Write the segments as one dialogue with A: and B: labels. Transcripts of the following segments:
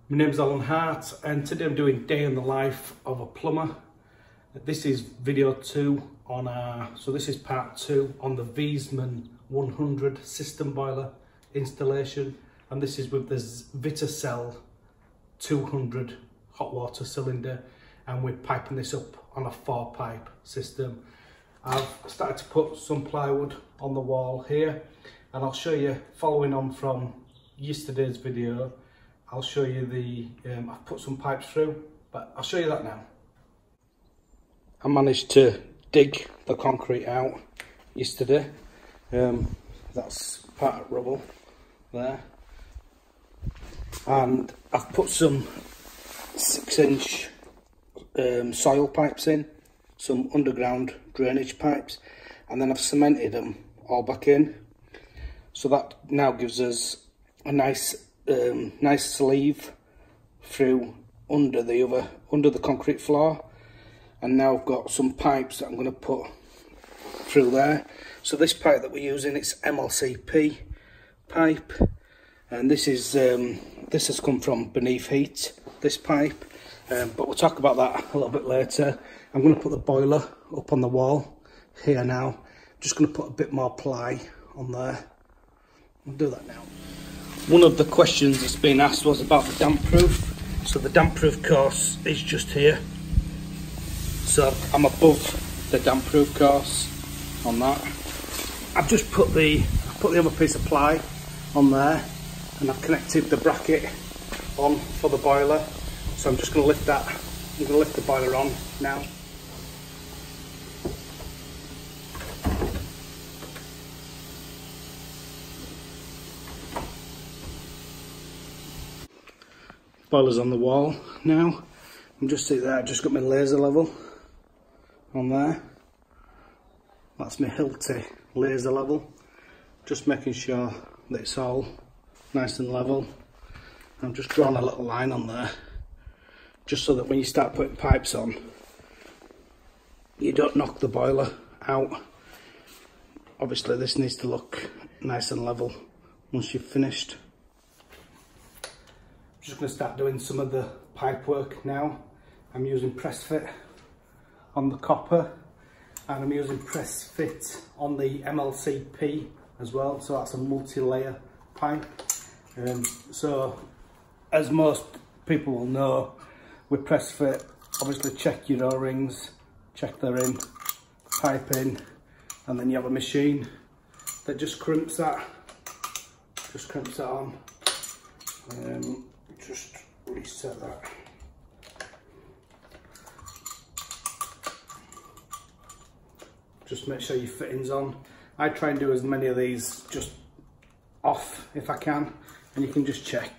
A: My name's Alan Hart and today I'm doing day in the life of a plumber. This is video 2 on this is part 2 on the Viessmann 100 system boiler installation, and this is with the Vitocell 200 hot water cylinder, and we're piping this up on a 4-pipe system. I've started to put some plywood on the wall here, and I'll show you, following on from yesterday's video, I'll show you I've put some pipes through, but I'll show you that now. I managed to dig the concrete out yesterday. That's part of rubble there. And I've put some 6-inch soil pipes in, some underground drainage pipes, and then I've cemented them all back in. So that now gives us a nice sleeve through under the concrete floor. And now I've got some pipes that I'm going to put through there. So this pipe that we're using, it's MLCP pipe, and this has come from beneath heat, this pipe, but we'll talk about that a little bit later. I'm going to put the boiler up on the wall here now. I'm just going to put a bit more ply on there. I'll do that now. One of the questions that's been asked was about the damp proof. So the damp proof course is just here. So I'm above the damp proof course on that. I've just put the other piece of ply on there, and I've connected the bracket on for the boiler. So I'm just going to lift that. I'm going to lift the boiler on now. Boiler's on the wall now. I'm just sitting there. I've just got my laser level on there. That's my Hilti laser level. Just making sure that it's all nice and level. I'm just drawing a little line on there, just so that when you start putting pipes on, you don't knock the boiler out. Obviously this needs to look nice and level once you've finished. I'm just going to start doing some of the pipe work now. I'm using press fit on the copper, and I'm using press fit on the MLCP as well, so that's a multi-layer pipe. So as most people will know, with press fit, obviously check your O-rings, check they're in, pipe in, and then you have a machine that just crimps that on. Just reset that. Just make sure your fitting's on. I try and do as many of these just off if I can, and you can just check.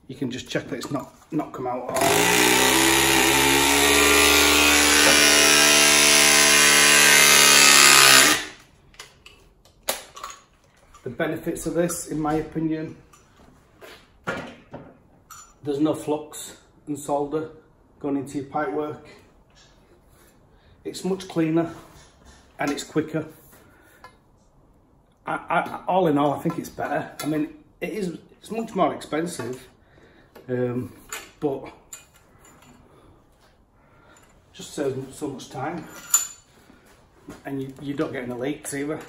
A: You can just check that it's not come out at all. The benefits of this, in my opinion, there's no flux and solder going into your pipe work. It's much cleaner and it's quicker. All in all, I think it's better. I mean, it's much more expensive, but just saves so much time, and you don't get any leaks either.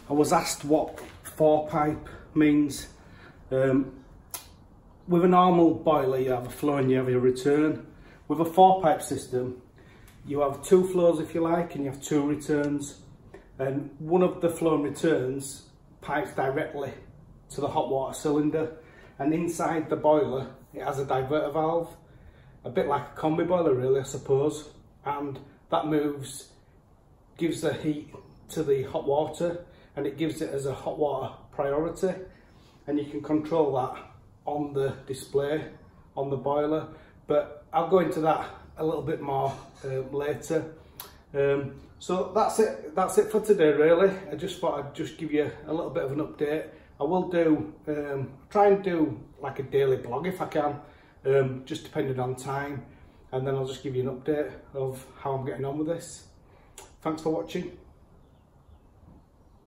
A: I was asked what 4-pipe means. With a normal boiler, you have a flow and you have your return. With a 4-pipe system, you have 2 flows if you like, and you have 2 returns. And one of the flow and returns pipes directly to the hot water cylinder, and inside the boiler it has a diverter valve, a bit like a combi boiler really, I suppose, and that moves, gives the heat to the hot water, and it gives it as a hot water priority, and you can control that on the display on the boiler, but I'll go into that a little bit more later. So that's it for today really. I just thought I'd just give you a little bit of an update. I will do try and do like a daily blog if I can, just depending on time, and then I'll just give you an update of how I'm getting on with this. Thanks for watching.